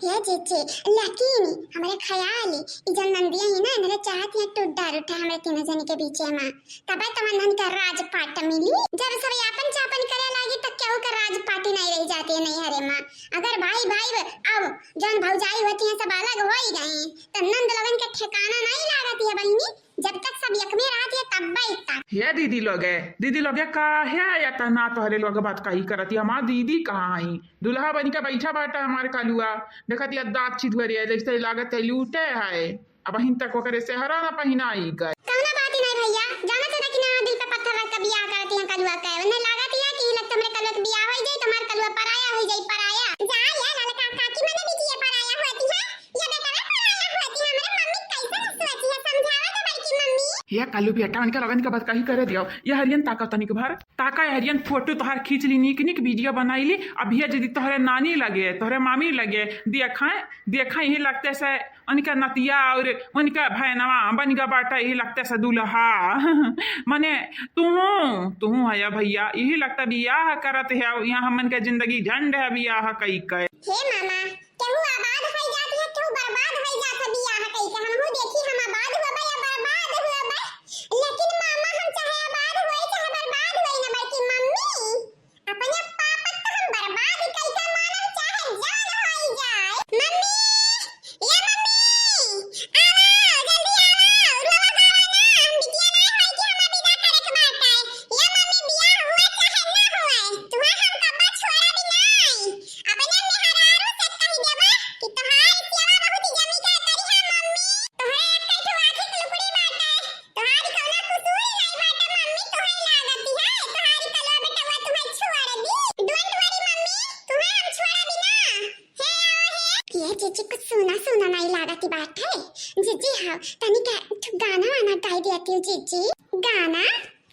ये चीचे लेकिन हमारे ख्याल इजन नंदिया ही ना इन्हें चाहती है टूटा रूठा हमारे तीनों जन के बीच में तब तमन्नन का राजपाट मिली जब सब यापन चापन करे लागी तब क्या होकर राजपाटी नहीं रह जाती है नहीं हरे माँ अगर भाई भाई अब जौन भौजाई होती है सब अलग हो ही गए तो नंद लगन के ठिकाना नहीं लागती है बहनी जब तक सब एक में रहती है तब तक ये दीदी लोग काहे आया था ना तोहरे लोग बात कही करती हमार दीदी कहाँ आई दुल्हा बन के बैठा बाटा हमारे कालुआ देखती दांत छिदवरी जैसे लागत है लूटे है अब अहिन तक ओकरे से हरा ना पहिना आई गए कौना बात ही नहीं भैया जाना तो कि ना दिल पे पत्थर रख के बियाह करती हैं कलुआ के वरना लागत है कि लगत हमरे कलुआ के बियाह हो जाई तुम्हार कलुआ पराया हो जाई पराया जा या ललका काकी मने भी ये पराया होती है ये बेटा पराया होती है हमरे मम्मी कैसे सोची है समझावा तो बड़की मम्मी ये कालू बेटा उनके लगन के बात कही करे दियो ये हरियन ताका तनिक भर ताका हरियन फोटो तोहार खींच ली निक निक वीडियो बनाई ली अभी यदि तोहरे नानी लगे तोहरे मामी लगे देखा यही लगते से उनका नतिया और उनका भैनवा बन गया बाटा यही लगता से दूल्हा मने तू है भैया यही लगता बियाह करत है यहाँ हमन के जिंदगी झंड है बियाह कई के हे मामा केहू आबाद हो जाती है केहू बर्बाद हो जाता बियाह कई के हमहू देखी हम आबाद हो या बर्बाद हो लेकिन मामा हम चाहे आबाद होए चाहे बर्बाद होए ना बल्कि मम्मी अपने पापा तो हम बर्बाद कैसे मानब चाहे जान होई जाए मम्मी या मम्मी आवा जल्दी आवा रोवा गावा ना हम बिटिया नहीं होई कि हम विदा करे के बात है या मम्मी बियाह हुए चाहे ना हुए तुम्हारा हम कब्बा छोड़ा भी नहीं अपने मेहरारू से कह देबा कि तुम्हारी सेवा बहुत जमी के करी है मम्मी तुम्हारे एक ठो आखिर लुकड़ी बाटा है तुम्हारी कौना कुसूर नहीं बाटा मम्मी तुम्हें लागती है तुम्हारी कलवा बेटवा तुम्हें छोड़ दी डोंट वरी मम्मी तुम्हें हम छोड़ा भी ना हे आओ हे ये जीजी कुछ सुना नहीं लागती बात है जीजी हाँ तनिक गाना वाना गाई देती हूँ जीजी गाना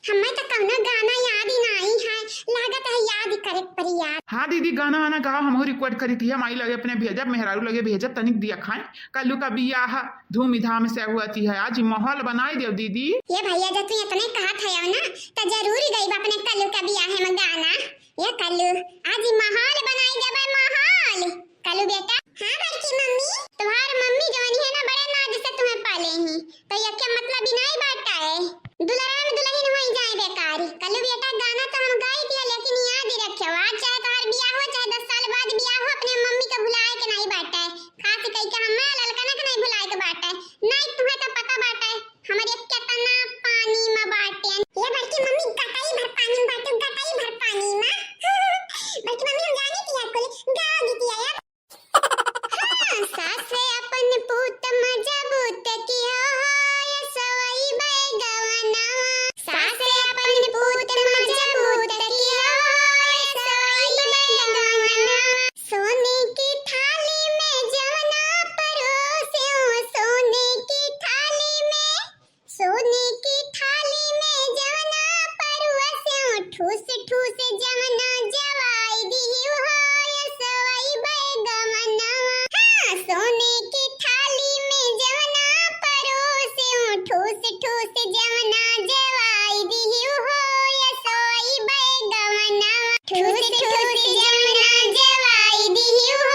हमें तो कौनो गाना याद ही नहीं है लागत है याद करे पर याद हाँ दीदी गाना वाना गाओ हम रिकॉर्ड करी थी माई लगे अपने भेजब मेहरारू लगे भेजब तनिक दिया खाए कल्लू का बियाह धूमधाम से हुआ थी है आज माहौल बनाई दे दीदी ये भैया जब तू इतने कहा था ना तो जरूर गई अपने कल्लू का बियाह में गाना ये कल्लू आज माहौल बनाई देबे माहौल कल्लू बेटा हाँ बड़की मम्मी तुम्हार मम्मी जोनी है ना बड़े नाज से तुम्हें पाले हैं तो ये क्या मतलब ही नहीं बाटा है दुल्हन दुल्हन हो जाए बेकार कल्लू बेटा गाना तो हम गाई दिया लेकिन याद ही रखियो आज चाहे तुम्हार बियाह हो चाहे 10 साल बाद बियाह हो अपने मम्मी को भुलाए के नहीं बाटा है खास कह के हमें ललकना के नहीं भुलाए के बाटा है नहीं तुम्हें तो पता बाटा है हमारे कितना पानी में बाटे ये बल्कि मम्मी गटाई भर पानी में बाटे गटाई भर पानी में बल्कि मम्मी हम जाने की आपको गाओ दी यार सासे अपन पूत मजबूत की हो सवई बैगवना सासे अपन पूत मजबूत की हो सवई बैगवना सोने की थाली में जवना परोसे सोने की थाली में जवना परोसे ठूस ठूस जवना जवाई दी हो सवई बैगवना सोने की थाली में जवना परोसे ठूस ठूस जवना जवाई दी हो सोई बैगवना ठूस ठूस जवना जवाई दी हो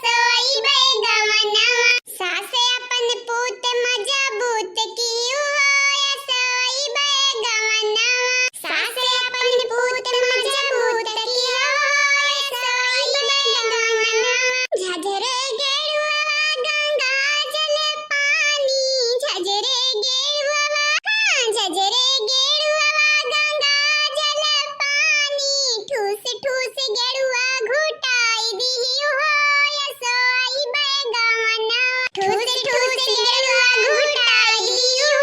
सोई बैगवना सासे अपन पूत मजबूत की हो सोई बैगवना सासे अपन पूत मजबूत की हो सोई बैगवना झझरे ठूस गेरुआ घुटाई दी हो सोई बैगवना ठूस ठूस गेरुआ घुटाई दी हो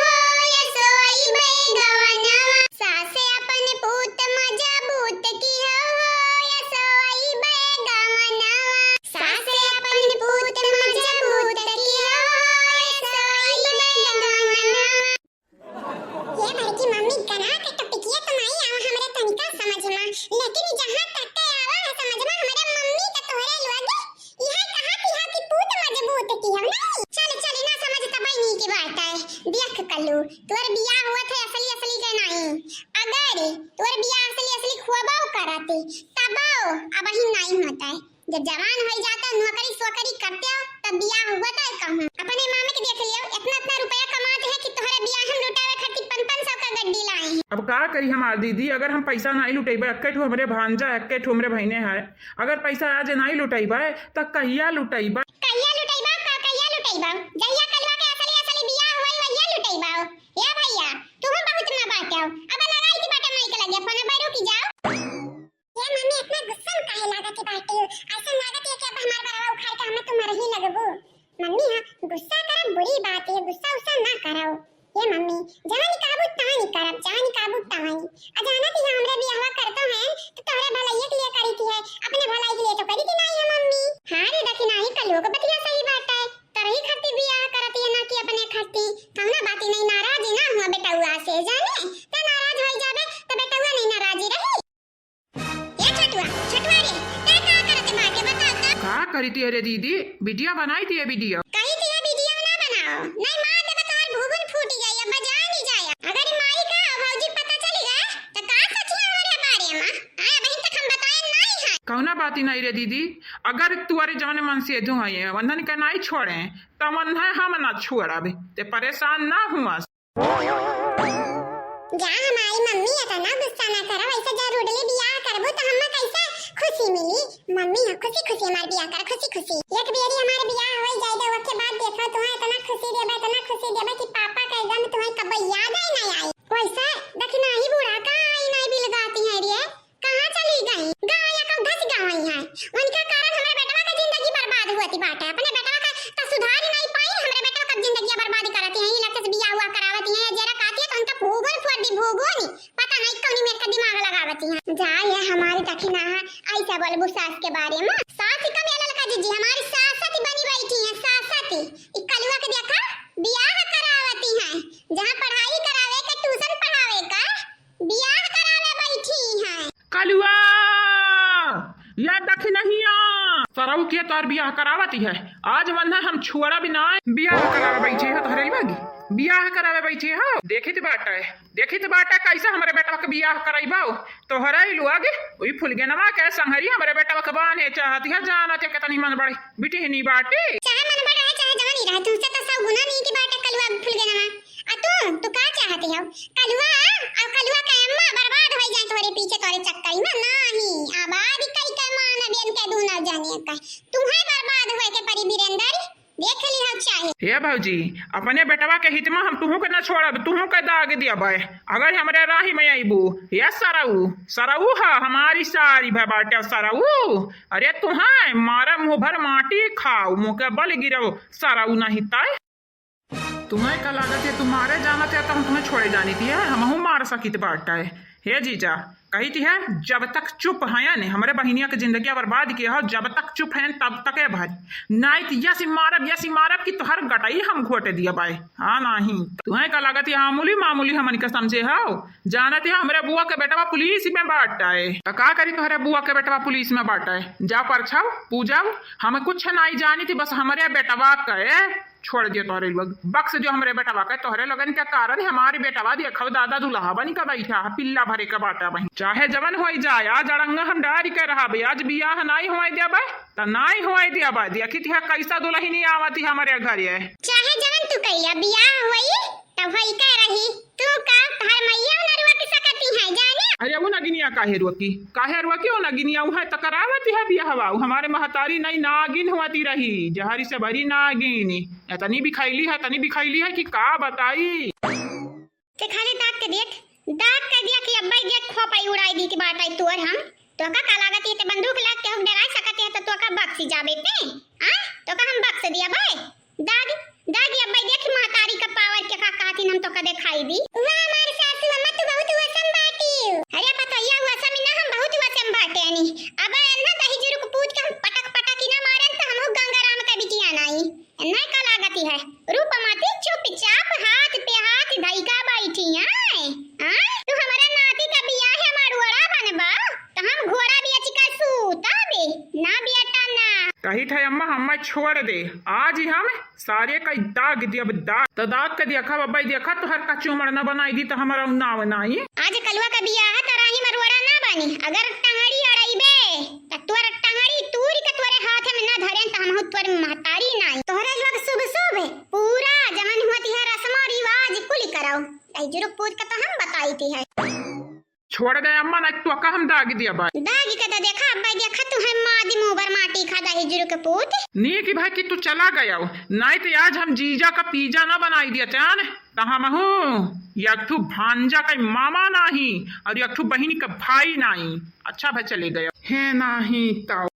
सोई बैगवना सासे अपन पूत मजबूत की हो सोई बैगवना सासे अपन पूत मजबूत की हो सोई बैगवना ये बड़की मम्मी करा के टपिकिया तो नहीं आवा हमरे तनिका समझ में लेकिन जहां तक आवा है समझ में हमरे मम्मी के तोहरे लोगे यह कहा कि पूत मजबूत की है नहीं चल ना समझ तबई नहीं की बात है देख कल्लू तोर बियाह हुआ थे असली के नहीं अगर तोर बियाह असली खुआबाओ कराते तबाओ अब ही नहीं होता है जब जवान हो जाता नौकरी सोकरी करते हो तब बियाह हुआ था कहूं अपने मामे के देख लियो इतना इतना रुपया कमाते हैं कि तोहरे बियाह हम लुटावे खातिर 500 का गड्डी लाए हैं। अब का करी हमार दीदी, अगर हम पैसा नहीं लुटेबे, अक्के ठो हमरे भांजा अक्के ठो हमरे बहने है, अगर पैसा आज नहीं लुटेबे त कहिया लुटेबे? कहिया लुटेबा का कहिया लुटेबा जहिया कलवा के असली बियाह होई वहिया लुटेबा। ए भैया तू हम बहुत ना बात हो अब लगाई की बाटे नहीं के लगे फोन बारू की जाओ। ये मम्मी इतना गुस्सा में काहे लागत बाटे ऐसा लागत है कि अब हमार बरावा उखाड़ के हमें तुम रही लगबो। मम्मी हां गुस्सा करब बुरी बात है, गुस्सा उसा ना करो। ये मम्मी जहां काबू तहां करब, जहां काबू तहां अजानत ही हमरे बियाह करतो हैं तो तोहरे भलाई के लिए करी थी है, अपने भलाई के लिए तो करी थी नहीं है मम्मी। हां रे देखी नहीं कलियो को बतिया सही बात है, तरही खाती बियाह करती है ना कि अपने खाती। कौना बात नहीं नाराज ना हुआ बेटा हुआ से जाने त नाराज हो जाबे तो बेटा हुआ नहीं नाराज रही। ये छटुआ छटुआ रे ते का करते मार के बता का करी थी? अरे दीदी वीडियो बनाई थी, वीडियो कही थी ये वीडियो ना बनाओ नहीं मार दे तो और भूगुन फूट जाए बजा नहीं जाए। अगर माई का भौजी पता चलेगा तो का सच है हमारे बारे में हां वही तक हम बताए नहीं है। कौना बात ही नहीं रे दीदी, अगर तुम्हारे जवाने मन से जो है वंदन के नहीं छोड़े तो मन है हम ना छोड़ाबे, ते परेशान ना हुआ। जा हमारी मम्मी है ना गुस्सा ना करो, ऐसा जरूर ले बियाह करबो तो हमें कैसे खुशी मिली। मम्मी है खुशी खुशी हमारे बियाह कर खुशी खुशी एक बेरी हमारे बियाह हो जाए तो उसके बाद देखो तुम्हें इतना खुशी देबे कि पापा का एकदम तुम्हें कब याद आई नहीं आई। वैसे देखना ही बूढ़ा का आई नहीं भी लगाती है रे कहां चली गई गांव या कब धस गई है उनका कारण हमारे बेटवा का जिंदगी बर्बाद हुआ थी बाटे अपने बेटवा का तो सुधार ही नहीं पाई हमारे बेटवा का जिंदगी बर्बाद कराती है। ये लगता है बियाह हुआ करावती है जरा काती है तो उनका भूगोल फोड़ी भूगोल पता नहीं कौन मेरे का दिमाग लगावती है। जा ये हमारी दखिना है ऐसा बोलबू सास के बारे में सास ही कम ललका जीजी हमारी सास साथी बनी बैठी है सास साथी ई कलवा के देखा बियाह करावती है जहां पढ़ाई करावे के ट्यूशन पढ़ावे का बियाह करावे बैठी है। कलुआ याद रखी नहीं सरऊ के तोर बियाह करावती है, आज वंदा हम छोड़ा भी ना बियाह करावे बैठे है तोहरे बागी बियाह करावे बैठे हो। देखी तो बाटा कैसा हमारे बेटा के बियाह कराइबा तोहरा ही लोग ओई फुल गे नमा के संहरी हमारे बेटा के बाने चाहती है जाना ते कितनी मन बड़े बिटी नहीं बाटे चाहे मन बड़ा है चाहे जवानी रहे तुमसे तो सब गुना नहीं की बाटे कलवा फुल गे नमा आ तू का चाहती हो कलवा और कलवा का अम्मा बर्बाद हो जाए तोरे पीछे तोरे चक्कर में नहीं आबाद कई का मान बेन के दू न जाने का तुम्हें बर्बाद होए के परी वीरेंद्र देख ली हम चाहे। हे भौजी अपने बेटवा के हित में हम तुहू के न छोड़ब तुहू के दाग दिया भाई अगर हमरे राही में आईबू ये सराऊ है हमारी सारी भाई बाटे सराऊ अरे तुहां मारा मुंह भर माटी खाओ मुंह के बल गिरो सराऊ नहीं ताए तुम्हें का लागत है तुम्हारे जाना थे तो हम तुम्हें छोड़े जानी थी हम मार सकी बाटा है। हे जीजा कही थी है जब तक चुप है ने हमारे बहनिया की जिंदगी बर्बाद किया हो जब तक चुप है तब तक है भाई नाइट यसी मारब कि तुहर गटाई हम घोटे दिया भाई। हाँ नहीं तुम्हें का लागत है मामूली हमन के समझे हो जाना थी हमारे बुआ के बेटवा पुलिस में बांटा है तो का करी तुम्हारे बुआ के बेटवा पुलिस में बांटा है जा परछाओ पूजाओ हमें कुछ नहीं जानी थी बस हमारे बेटवा कहे छोड़ दिया तोहरे लोग बक्स जो हमारे बेटवा का तोहरे लगन के कारण हमारी बेटवा देखो दादा दुल्हा बनी का बैठा पिल्ला भरे का बाटा बही चाहे जवन हो जाए आज अड़ंगा हम डारी कर रहा भाई आज बियाह नहीं हुआ दिया भाई तो नहीं हुआ दिया भाई देखी थी कैसा दुल्ही नहीं आवती हमारे घर है चाहे जवन तू कहिया बियाह हुई तब होई का रही तू का तार मैया नरवा की सकती है जाने अरे वो नगिनिया काहे रुकी वो नगिनिया है तो करावती है बियाहवा हमारे महतारी नहीं नागिन हुआती रही जहरी से भरी नागिन तनी बिखाईली है कि का बताई ते खाली दाग के दिया कि अब्बा ये खोपाई उड़ाई दी की बात आई तोर हम तो का लागत है ते बंदूक लाग के हम डरा सकते है तो का बक्सी जाबे पे हां तो का हम बक्स दिया भाई दाग अब्बा देख महतारी का पावर के का काती हम तो का दिखाई दी वाह हमारे सासू अम्मा तू बहुत वसम बाटी अरे पता या वसम ना हम बहुत वसम बाटे नहीं अब ना दही जीरो को पूछ के हम पटक ना मारन तो हम गंगाराम का बिटिया नहीं का लागती है रूपमती चुपचाप हाथ पे हाथ धई का बैठी है तू हमारा नाती का बियाह है मारवाड़ा बनबा तो हम घोड़ा भी अच्छी का सूता बे ना बेटा ना कही थे अम्मा हमें छोड़ दे आज ही हम सारे का दाग दिया तो दाग का देखा बब्बा देखा तो हर का चुमड़ न बनाई दी तो हमारा नाव नहीं आज कलवा का बियाह है तराही मरवड़ा ना बनी अगर टंगड़ी अड़ाई बे तो तोर टंगड़ी तूरी का छोड़ दे अम्मा ना तू का हम दाग दिया बा दागी का तो देखा अब्बा देखा तू है मादी मुंह भर माटी खाता है जुरु के पूत नी की भाई कि तू चला गया हो नहीं तो आज हम जीजा का पिज्जा ना बनाई दिया चान कहाँ महू यू भांजा का मामा नहीं और यू बहनी का भाई नहीं अच्छा भाई चले गया है नहीं तो